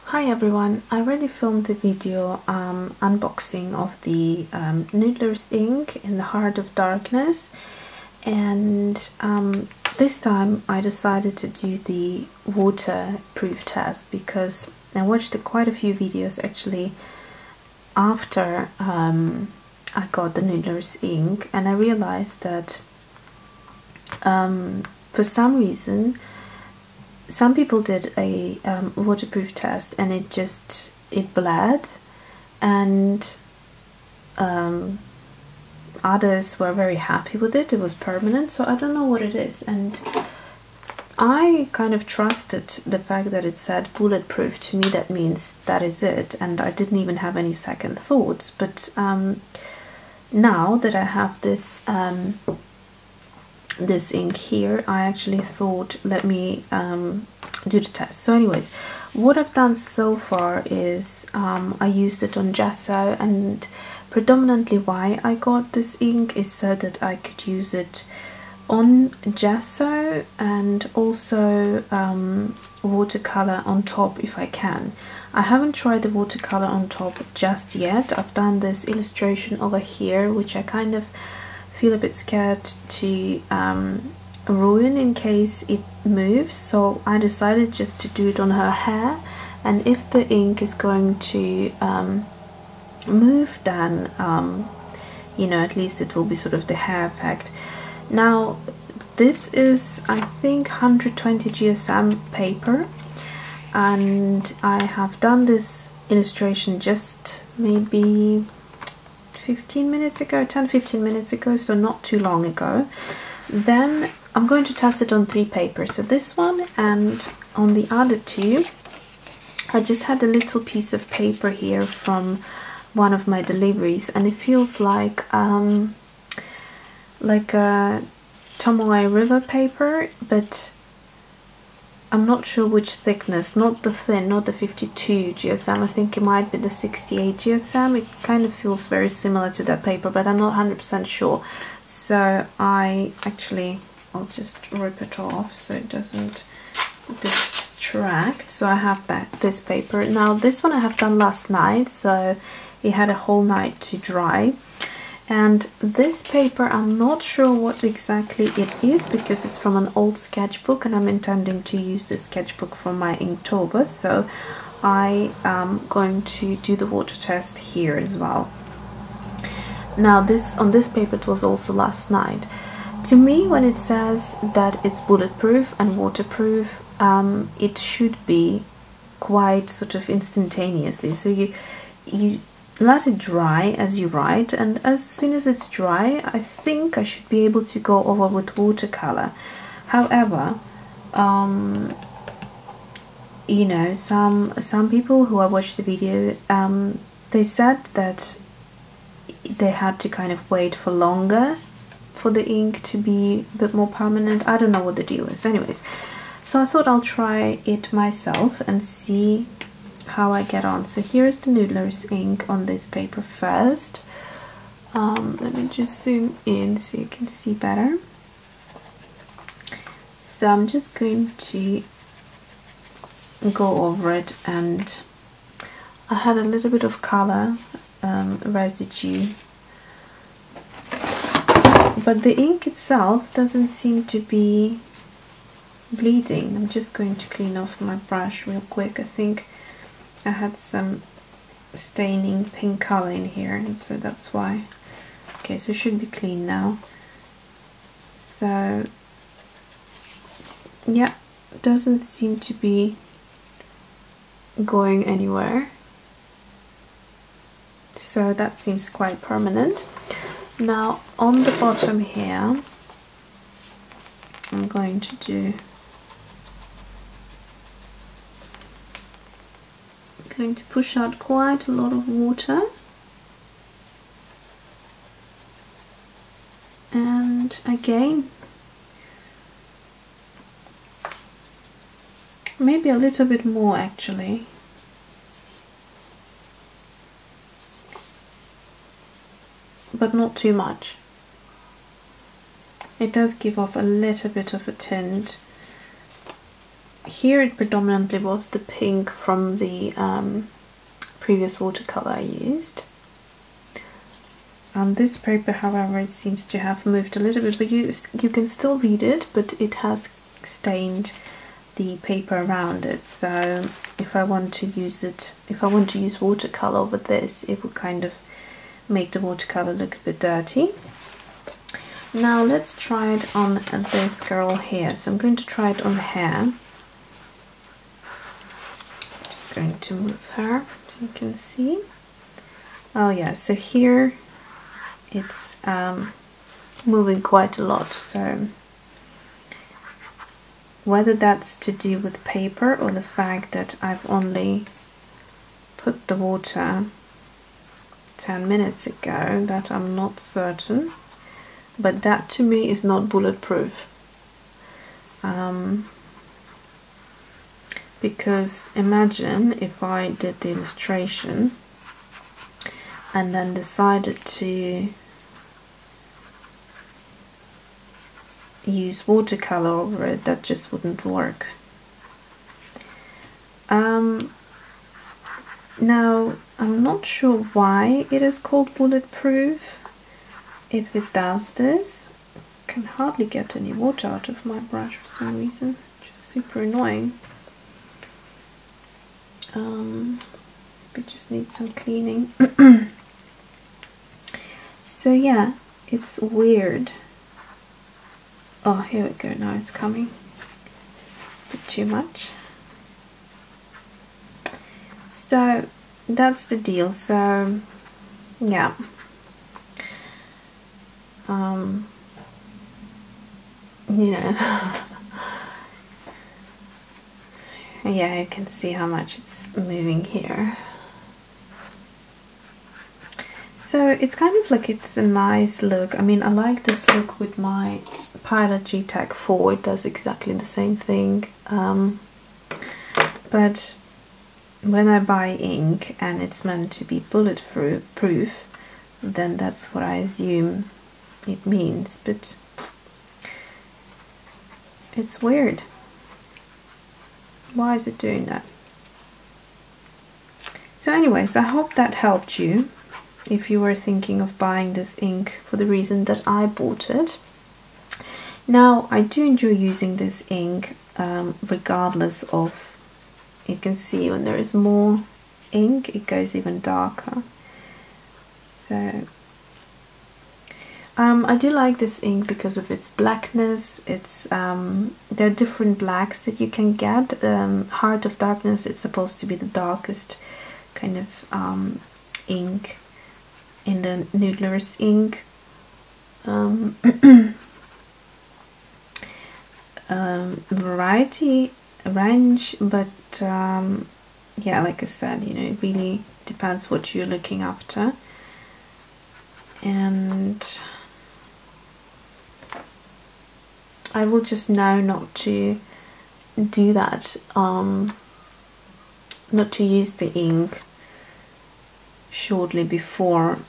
Hi everyone, I already filmed the video unboxing of the Noodler's ink in the Heart of Darkness, and this time I decided to do the waterproof test because I watched quite a few videos actually after I got the Noodler's ink, and I realized that for some reason some people did a waterproof test and it bled, and others were very happy with it. It was permanent, so I don't know what it is, and I kind of trusted the fact that it said bulletproof. To me that means that is it, and I didn't even have any second thoughts. But now that I have this this ink here, I actually thought, let me do the test. So anyways, what I've done so far is I used it on gesso, and predominantly why I got this ink is so that I could use it on gesso and also watercolor on top if I can. I haven't tried the watercolor on top just yet. I've done this illustration over here, which I kind of feel a bit scared to ruin in case it moves, so I decided just to do it on her hair, and if the ink is going to move, then you know, at least it will be sort of the hair effect. Now this is, I think, 120 GSM paper, and I have done this illustration just maybe 15 minutes ago, 10-15 minutes ago, so not too long ago. Then I'm going to test it on 3 papers, so this one and on the other 2. I just had a little piece of paper here from one of my deliveries, and it feels like a Tomoe River paper, but I'm not sure which thickness, not the thin, not the 52 GSM, I think it might be the 68 GSM. It kind of feels very similar to that paper, but I'm not 100% sure. So I'll just rip it off so it doesn't distract. So I have this paper. Now this one I have done last night, so it had a whole night to dry. And this paper, I'm not sure what exactly it is because it's from an old sketchbook, and I'm intending to use this sketchbook for my Inktober, so I am going to do the water test here as well. Now on this paper, it was also last night. To me, when it says that it's bulletproof and waterproof, it should be quite sort of instantaneously. So you let it dry as you write, and as soon as it's dry, I think I should be able to go over with watercolor. However, you know, some people who I watched the video, they said that they had to kind of wait for longer for the ink to be a bit more permanent. I don't know what the deal is. Anyways, so I thought I'll try it myself and see how I get on. So here's the Noodler's ink on this paper first. Let me just zoom in so you can see better. So I'm just going to go over it, and I had a little bit of color residue, but the ink itself doesn't seem to be bleeding. I'm just going to clean off my brush real quick. I think I had some staining pink color in here, and so that's why. Okay, so it should be clean now. So yeah, it doesn't seem to be going anywhere, so that seems quite permanent. Now on the bottom here, I'm going to push out quite a lot of water, and again maybe a little bit more actually, but not too much. It does give off a little bit of a tint, here it predominantly was the pink from the previous watercolor I used. On this paper, however, it seems to have moved a little bit, but you can still read it, but it has stained the paper around it. So if I want to use it, if I want to use watercolor with this, it would kind of make the watercolor look a bit dirty. Now let's try it on this girl here. So I'm going to try it on the hair. Just going to move her so you can see. Oh yeah, so here it's moving quite a lot, so whether that's to do with paper or the fact that I've only put the water 10 minutes ago, that I'm not certain, but that to me is not bulletproof, because imagine if I did the illustration and then decided to use watercolor over it, that just wouldn't work. Now I'm not sure why it is called bulletproof. If it does this, I can hardly get any water out of my brush for some reason, which is super annoying. We just need some cleaning. So yeah, it's weird. Oh, here we go, now it's coming. A bit too much. So that's the deal. So yeah. You know, yeah, you can see how much it's moving here. So it's kind of like, it's a nice look. I mean, I like this look with my Pilot G-Tech 4. It does exactly the same thing. But when I buy ink and it's meant to be bulletproof, then that's what I assume it means. But it's weird. Why is it doing that? So anyways, I hope that helped you if you were thinking of buying this ink for the reason that I bought it. Now, I do enjoy using this ink regardless of, you can see when there is more ink, it goes even darker. So I do like this ink because of its blackness. It's there are different blacks that you can get. Heart of Darkness, it's supposed to be the darkest kind of ink in the Noodler's ink variety range, but yeah, like I said, you know, it really depends what you're looking after. And I will just know not to do that, not to use the ink shortly before,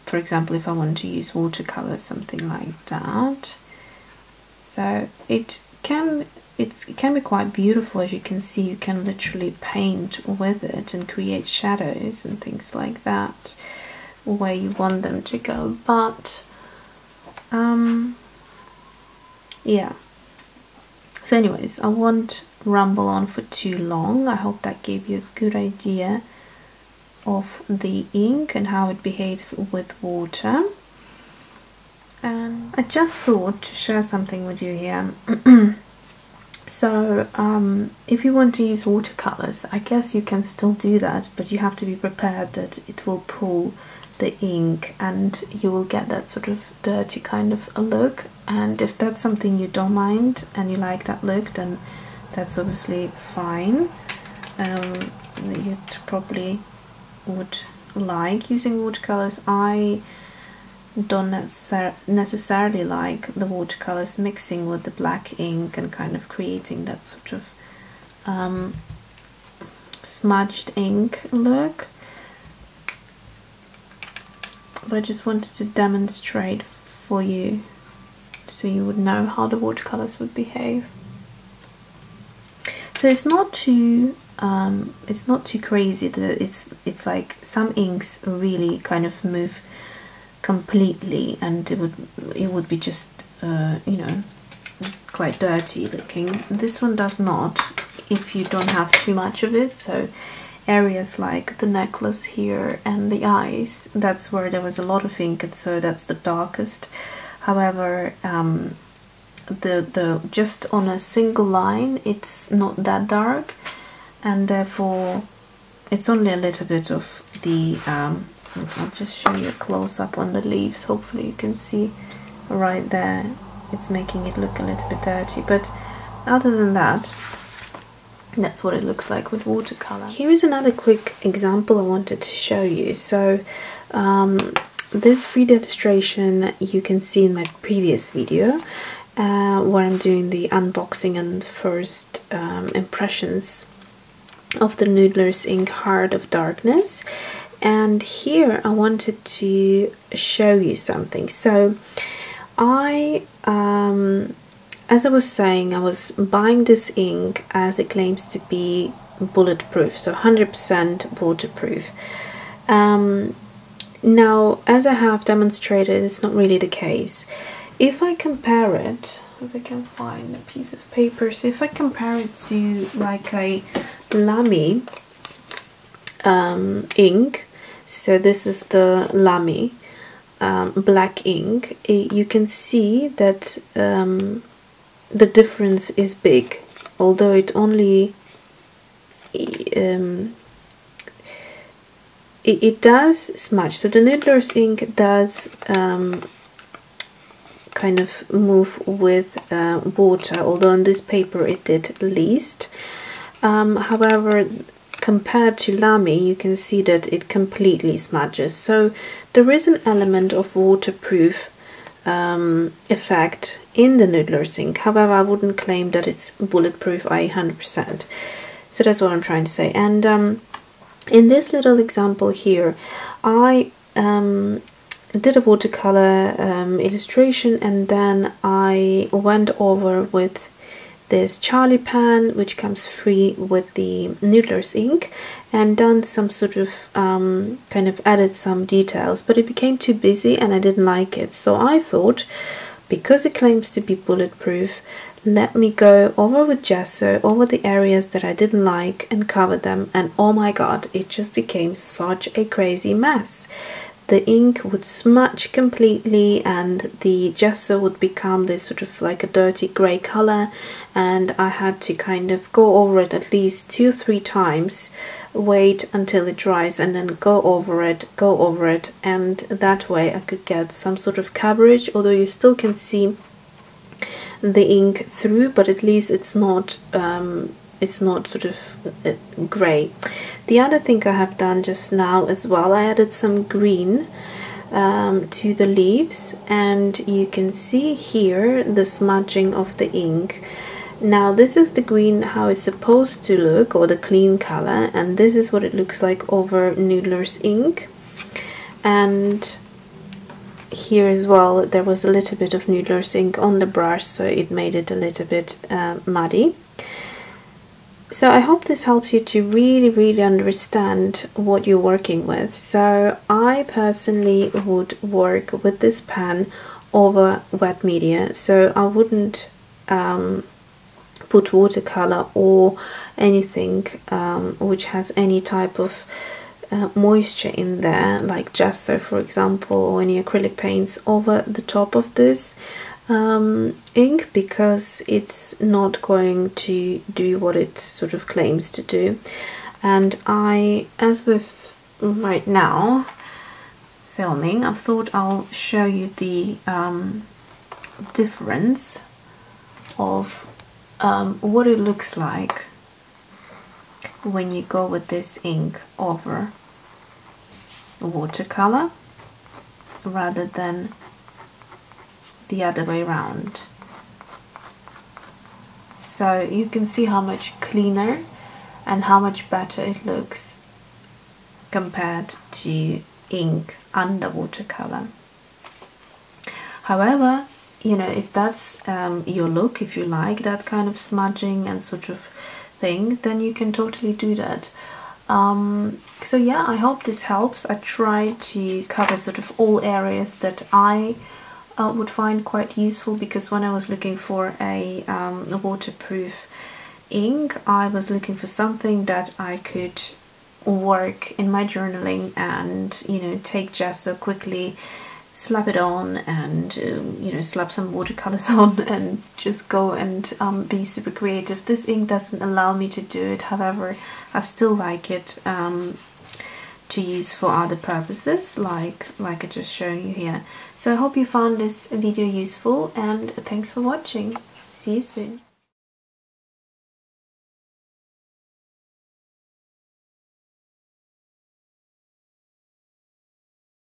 for example, if I want to use watercolor, something like that. So it can be quite beautiful. As you can see, you can literally paint with it and create shadows and things like that where you want them to go. But yeah, so anyways, I won't ramble on for too long. I hope that gave you a good idea of the ink and how it behaves with water. And I just thought to share something with you here. So if you want to use watercolors, I guess you can still do that, but you have to be prepared that it will pull the ink and you will get that sort of dirty kind of a look. And if that's something you don't mind and you like that look, then that's obviously fine. You probably would like using watercolors. I don't necessarily like the watercolors mixing with the black ink and kind of creating that sort of smudged ink look. But I just wanted to demonstrate for you so so you would know how the watercolors would behave. So it's not too crazy. That it's like some inks really kind of move completely, and it would be just you know, quite dirty looking. This one does not, if you don't have too much of it. So areas like the necklace here and the eyes, that's where there was a lot of ink, and so that's the darkest. However, the just on a single line, it's not that dark, and therefore it's only a little bit of the I'll just show you a close-up on the leaves. Hopefully you can see right there, it's making it look a little bit dirty, but other than that, that's what it looks like with watercolor. Here is another quick example I wanted to show you. So this 3D illustration you can see in my previous video, where I'm doing the unboxing and first impressions of the Noodler's ink Heart of Darkness. And here I wanted to show you something. So as I was saying, I was buying this ink as it claims to be bulletproof, so 100% waterproof. Now, as I have demonstrated, it's not really the case. If I compare it, if I can find a piece of paper, so if I compare it to like a Lamy ink, so this is the Lamy black ink, you can see that the difference is big, although it only it does smudge. So the Noodler's ink does kind of move with water, although on this paper it did least. However, compared to Lamy, you can see that it completely smudges. So there is an element of waterproof effect in the Noodler's ink. However, I wouldn't claim that it's bulletproof, i.e. 100%. So that's what I'm trying to say. And in this little example here, I did a watercolor illustration, and then I went over with this Charlie pan, which comes free with the Noodler's ink, and done some sort of kind of added some details, but it became too busy and I didn't like it. So I thought, because it claims to be bulletproof, let me go over with gesso over the areas that I didn't like and cover them, and oh my god, it just became such a crazy mess. The ink would smudge completely and the gesso would become this sort of like a dirty grey color, and I had to kind of go over it at least 2 or 3 times, wait until it dries, and then go over it, and that way I could get some sort of coverage, although you still can see the ink through, but at least it's not sort of grey. The other thing I have done just now as well, I added some green to the leaves, and you can see here the smudging of the ink. Now this is the green how it's supposed to look, or the clean color, and this is what it looks like over Noodler's ink. And here as well there was a little bit of Noodler's ink on the brush, so it made it a little bit muddy. So I hope this helps you to really understand what you're working with. So I personally would work with this pen over wet media, so I wouldn't put watercolor or anything which has any type of moisture in there, like gesso for example, or any acrylic paints over the top of this ink, because it's not going to do what it sort of claims to do. And as with right now filming, I thought I'll show you the difference of what it looks like when you go with this ink over watercolor rather than the other way around. So you can see how much cleaner and how much better it looks compared to ink under watercolor. However, you know, if that's your look, if you like that kind of smudging and sort of thing, then you can totally do that. So yeah, I hope this helps. I tried to cover sort of all areas that I would find quite useful, because when I was looking for a waterproof ink, I was looking for something that I could work in my journaling and, you know, take gesso quickly, slap it on, and you know, slap some watercolors on and just go and be super creative. This ink doesn't allow me to do it, however I still like it to use for other purposes, like I just shown you here. So I hope you found this video useful, and thanks for watching. See you soon.